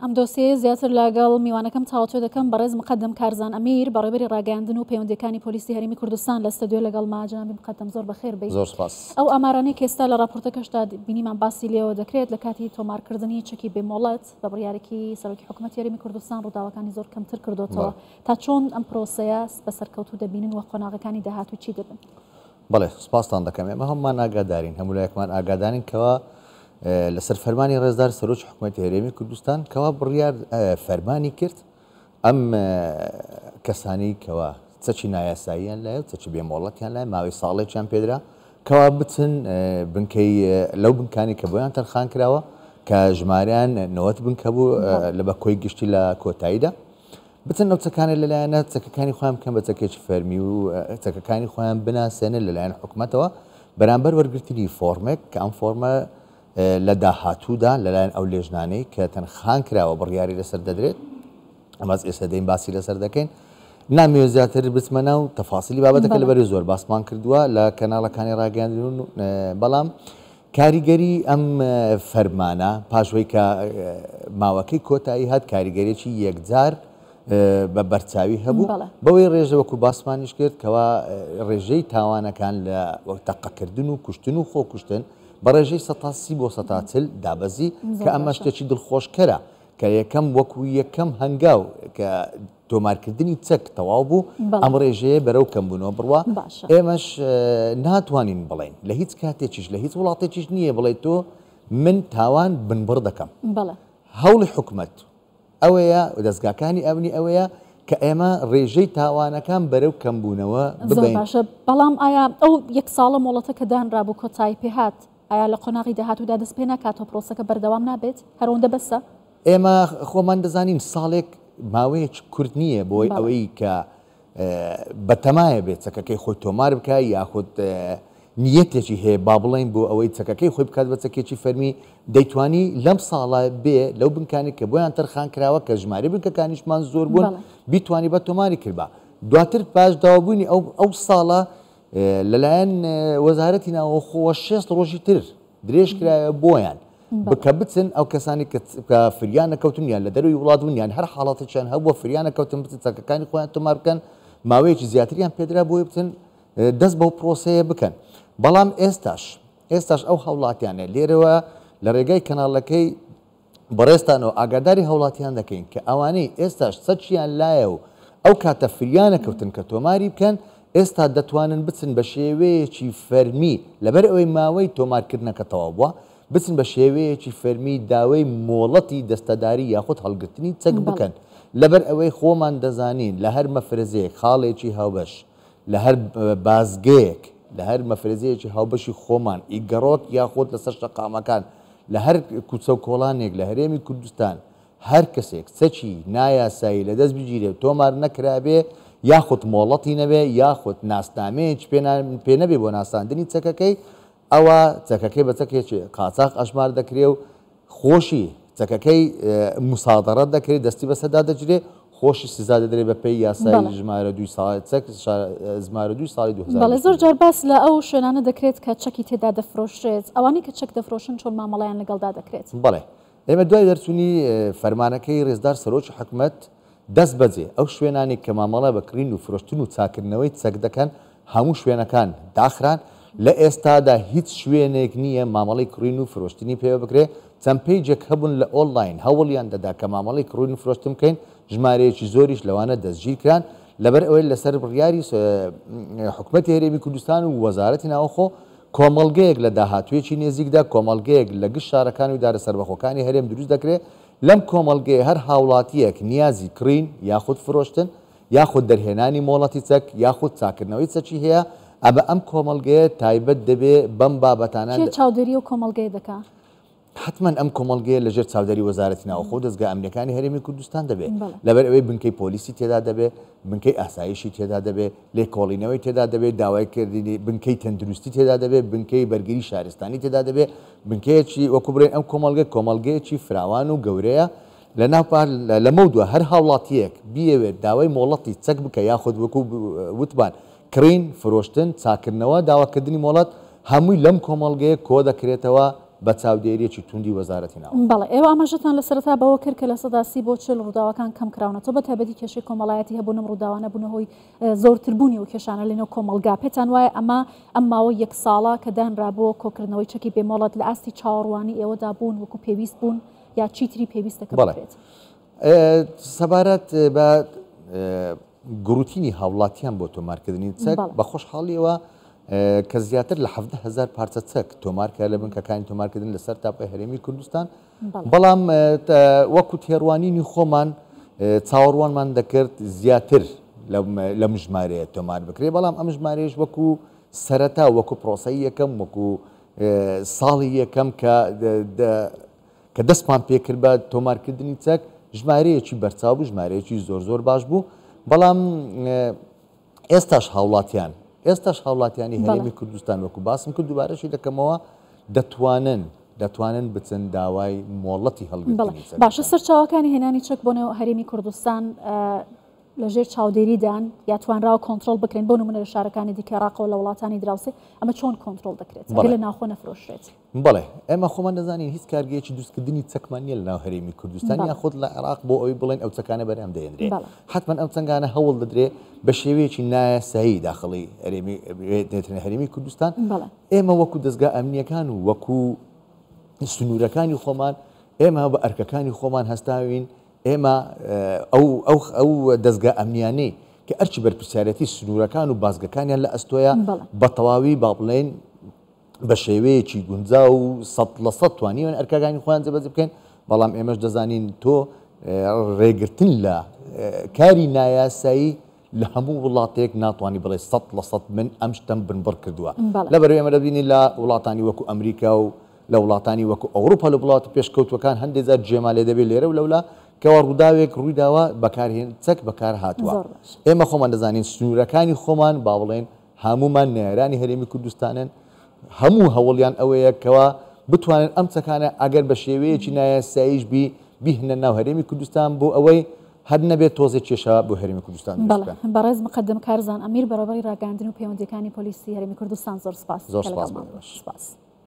ئەم دۆسیە زیاتر لەگەڵ میوانەکەم تاوتۆ دەکەم بەڕێز مقدم کارزان ئەمیر بەڕێبەری ڕاگەاندن و پەیوەندیەکانی پۆلیسی هەرێمی کوردستان لە ستەدیۆ لەگەڵ جەنابی مقدم زۆر بەخێر بێت. زۆر سپاس. ئەو ئامارانەی کە ئێستا لە راپۆرتەکەشدا بینیمان باسی لێەوە دەکرێت لە کاتی تۆمارکردنی چەکی بێمۆڵەت بە بڕیارێکی سەرۆکی حکوومەتی هەرێمی کوردستان ڕووداوەکانی زۆر کەمتر کردوتەوە. تا چۆن ئەم پرۆسەیە بە سەرکەوتوو دەبینن و قۆناغەکانی داهاتوو چی دەبن؟ بەڵێ سپاستان دەکەم. ئێمە هەممان ئاگادارین، هەموو لایەکمان ئاگادارین کەوا لەسەر فەرمانی ڕێزدار سەرۆکی حکوومەتی هەرێمی کوردستان کەوا بڕیار فەرمانی کرد ئەم کەسانی کەوا چەکی نایاساییان لایە و چەکی بێمۆڵەتیان لای ماوەی ساڵێکیان پێدرا کەوا بچن بنکەی لەو بنکانی کە بۆیان تەرخان کراوە کە ژمارەیان 90 بنکە بوو لە بە کۆی گشتی لە کۆتاییدا بچن ئەو چەکانە لەلایەنە چەکەکانی خۆیان بکەن بە چەکێکی فەرمی و چەکەکانی خۆیان بناسێنن لەلایەن حکوومەتەوە بەرامبەر وەرگرتنی فۆرمێک کە ئەم فۆرمە لە داهاتوودا لەلایەن ئەو لێژنانەی کە تەنخان کراوە بڕیاری لەسەر دەدرێت ئەمەز ئێستا دەین باسی لەسەر دەکەین نامەوێت زیاتر بچمە ناو تەفاسیلی بابەتەکە لەبەری زۆر باسمان کردووە لە کەناڵەکانی ڕاگەاندن بەڵام کاریگەری ئەم فەرمانە پاشوەی کە ماوەکەی کۆتایی هات کاریگەرێکی یەکجار بە بەرچاوی هەبوو بەوەی ڕێژە وەکو باسمانیش کرد کەوا ڕێژەی تاوانەکان لە تەقەکردن و کوشتن و خۆکوشتن بە ڕێژەی 130 بۆ 140 دابەزی کە ئەمە شتێکی دڵخۆشکەرە کە یەکەم وەکو یەکەم هەنگاو کە تۆمارکردنی چەک تەواو بوو ئەم ڕێژەیە بەرەو کەمبوونەوە بڕوە ئێمەش ناتوانین بڵێن لە هیچ کاتێکیش لە هیچ وڵاتێکیش نییە بڵێ تۆ من تاوان بنبڕ دەکەم هەوڵی حکوومەت ئەوەیە دەستگاکانی ئەونی ئەوەیە کە ئێمە ڕێژەی تاوانەکان بەرەو کەمبوونەوە ببین. بەڵام ئایا ئەو یەک ساڵە مۆڵەتە کە دانرابوو کۆتایی پێهات ئایا لە قۆناغی داهاتوودا دەست پێ ناکاتەوە پرۆسەکە بەردەوام نابێت هەرەوەندە بەسە؟ ئێمە خۆمان دەزانین ساڵێک ماوەیەک کورت نییە بۆی ئەوەی کە بەتەمایە بێت چەکەکەی خۆی تۆمار بکە یاخود نیەتێکی هەیە با بڵێن بۆ ئەوەی چەکەکەی خۆی بکات بە چەکێکی فەرمی دەیتوانی لەم ساڵە بێ لەو بنکانی کە بۆیان تەرخان کراوە کە ژمارە بنکەکانیشمان زۆر بوون بیتوانی بە تۆماری کردبا دواتر پاش داوابوونی ئەو ساڵە لەلایەن وەزارەتی ناوەخۆوە 6 ڕۆژی تر درێژ کرایە بۆیان بکە بچن ئەو کەسانی کە فریان نەکەوتنیان لە دەروی وڵات بوونیان هەر حاڵاتێکیان هەبووە فریان نەکەوتن بچن چەکەکانی خۆیان تۆمار بکەن ماوەیەکی زیاتریان پێدرا بۆی بچن دەست بەو پرۆسەیە بکەن. بەڵام ئێستاش ئەو هەوڵاتیانە لێرەوە لە ڕێگای کەناڵەکەی بەڕێستانەوە ئاگاداری هەوڵاتیان دەکەین کە ئەوانەی ئێستاش سەچیان لایە و ئەو کاتە فریانە کەوتن کە تۆماری بکەن ئێستا دەتوانن بچن بە شێوەیەکی فەرمی لەبەر ئەوەی ماوەی تۆمارکردنەکە تەواو بووە بچن بە شێوەیەکی فەرمی داوای مۆڵەتی دەستەداری یاخود هەڵگرتنی چەک بکەن لەبەر ئەوەی خۆمان دەزانین لە هەر مەفرەزەیەک خاڵێکی هاوبەش لە هەر بازگەیەک لە هەر مەفرەزەیەکی هاوبەشی خۆمان ئیگەڕۆک یاخود لەسەر شەقامەکان لە هەر کوچە و کۆڵانێک لە هەرێمی کوردستان هەر کەسێک چەکی نایاسایی لەدەست بگیرێت تۆمار نەکرابێ یاخود مۆڵەتی نەبێ یاخود ناسنامەیەکی پێ نەبێ بۆ ناساندنی چەکەکەی ئەوە چەکەکەی بە چەکێکی قاچاق ئەژمار دەکرێ و خۆشی چەکەکەی موسادەڕەت دەکرێت دەستی بەسەدا دەجرێ خۆشی سزا دەدرێت بە پێی یاسای ژمارە 2 ساڵی 2000. بەڵێ زۆر جار باس لە ئەو شوێنانە دەکرێت کە چەکی تێدا دەفرۆشرێت ئەوانی کە چەک دەفرۆشن چۆن مامەڵەیان لەگەڵدا دەکرێت. بەڵێ ئێمە دوای دەرچوونی فەرمانەکەی ڕێزدار سەرۆکی حکوومەت دەست بەجێ ئەو شوێنانی کە مامەڵە بەکڕین و فرۆشتن و چاکردنەوەی چەک دەکەن هەموو شوێنەکان داخران لە ئێستادا هیچ شوێنێک نییە مامەڵی کڕین و فرۆشتنی پێ بکرێ چەند پێیجێک هەبوون لە ئۆنلاین هەوڵیان دەدا کە مامەڵی کڕین و فرۆشتن بکەین ژمارەیەکی زۆریش لەوانە دەستگیر کران لەبەر ئەوەی لەسەر بڕیاری حکوومەتی هەرێمی کوردستان و وەزارەتی ناوەخۆ کۆمەڵگەیەک لە داهاتوێکی نێزیکدا کۆمەڵگەیەک لە گشت شارەکان و دارە سەربەخۆکانی هەرێم دروست دەکرێت لەم کۆمەڵگەیە هەر هاوڵاتیەک نیازی کڕین یاخود فرۆشتن یاخود دەرهێنانی مۆڵەتی چەک یاخود چاکردنەوەی چەکی هەیە ئەبە ئەم کۆمەڵگەیە تایبەت دەبێ بەم بابەتانە چاودێری و کۆمەڵگەی دەکات حتمما ئەم کۆمەڵگەیە لەژێر چاودێری وەزارەتی ناوەخۆ دەستگا ئەمنیەکانی هەرێمی کوردستان دەبێت لەبەر ئەوەی بنکەی پۆلیسی تێدا دەبێت بنکەی ئاسایشی تێدا دەبێت لێکۆڵینەوەی تێدا دەبێت داوایکردنی بنکەی تەندروستی تێدا دەبێت بنکەی بەرگری شارستانی تێدا دەبێت بنکەیەکی وەکو بڵێن ئەم کۆمەڵگەیەکی فراوان و گەورەیە لە ناوپار لەمە دووە هەر هاوڵاتیەک بیەوێت داوای مۆڵەتی چەک بکە یاخود وەکو وتبان کڕین فرۆشتن چاکردنەوە داواکردنی مۆڵەت هەمووی لەم کۆمەڵگەیە کۆ دەکرێتەوە بە چاودێریەکی توندی وەزارەتی ناو. بەڵێ ئێوە ئاماژەتان لە سەرەتا بەوە کرد کە لە سەدا 30 بۆ 40 ڕووداوەکان کەم کراونەوە بە تایبەتی کێشەی کۆمەڵایەتی هەبوونم ڕووداوانە بوونەهۆی زۆرتربوونی و کێشانە لەنێو کۆمەلگا پێتان وایە ئەم ماوە 1 ساڵە کە دانرابووە کۆکردنەوەی چەکی بێمۆڵەت لە ئاستی چاوەڕوانی ئێوەدا بوون وەکو پێویست بوون یا چیتری پێویستە کە بکرێت سەبارەت بە گروتینی هاوڵاتیان بۆ تۆمارکردنی چەک بە خۆشحاڵیەوە کە زیاتر لە 70,000 پارچە چەک تۆمارکە لە بنکەکانی تۆمارکردن لەسەر تاپای هەرێمی کوردستان بەڵام وەکو تێڕوانینی خۆمان چاوەڕوانمان دەکرد زیاتر لە ژمارەیە تۆمار بکرێت بەڵام ئەم ژمارەیەش وەکو سەرەتا وەکو پرۆسەی یەکەم وەکو ساڵی یەکەم کە دەستمان پێکرد بە تۆمارکردنی چەک ژمارەیەکی بەرچاو بوو ژمارەیەکی زۆر باش بوو بەڵام ئێستاش هاوڵاتیانی هەرێمی کوردستان وەکو باسم کرد دووبارەشی دەکەمەوە دەتوانن بچن داوای مۆڵەتی هەڵگرتنی چەک. باشە سەرچاوەکانی هێنانی چەک بۆ نێو هەرێمی کوردستان لەژێر چاودێریدان یا توانراوە کۆنتترۆل بکرێن بۆ نمونە لە شارەکانی دیکە عێراقەوە لە وڵاتانی دراوسێ ئەمە چۆن کۆنتترۆل دەکرێت لە ناوخۆ نەفرۆشرێت؟ بەڵێ ئێمە خۆمان دەزانین هیچ کارگەیەکی دروستکردنی چەکمان نیە لە ناو هەرێمی کوردستان یا خۆت لە عێراق بۆ ئەوی بڵێن ئەو چەکانە بەرام دەهێنرێت حتمما ئەو چەنگانە هەوڵ دەدرێت بە شێوەیەکی نایاسایی داخڵی هەرێمی کوردستان ئێمە وەکو دەستگا ئەمنیەکان و وەکو سنوورەکانی خۆمان ئێمە بە ئەرکەکانی خۆمان هەستاوین ئێمە ئەو دەستگا ئەمنیانەی کە ئەرچی بەرپرسیارەتی سنوورەکان و بازگەکانیان لە ئەستۆیە بە تەواوی با بڵێن بە شێوەیەکی گونجا و 100% توانیوان ئەرکەکانی خۆیان جێبەجێ بکەن بەڵام ئێمەش دەزانین تۆ ڕێگرتن لە کاری نایاسایی لە هەموو وڵاتێک ناتوانانی بڵێ 100% من ئەم شتم بنبڕ کردووە لەبەرەوەی ئێمە دەبینی لە وڵاتانی وەکو ئەمریکا و لە وڵاتانی وەکو ئەوروپا لە وڵاتی پێشکەوتوەکان هەندێک جار جێما لێ دەبێت لێرە و لەولا کەوا ڕووداوێک ڕوویداوە بەکارهێن چەک بەکار هاتووە ئێمە خۆمان دەزانین سنوورەکانی خۆمان با بڵێن هەمومان نێرانی هەرێمی کوردستانن هەموو هەوڵیان ئەوەیە کەوا بتوانن ئەم چەکانە ئەگەر بە شێوەیەکی نایاساییش بیهنە ناو هەرێمی کوردستان بۆ ئەوەی هەر نەبێت تۆزێک کێشە بۆ هەرێمی کوردستان. بەڕێز مقدم کارزان ئەمیر بەڕێوەبەری ڕاگەاندن و پەیوەندیەکانی پۆلیسی هەرێمی کوردستان زۆر سپاس.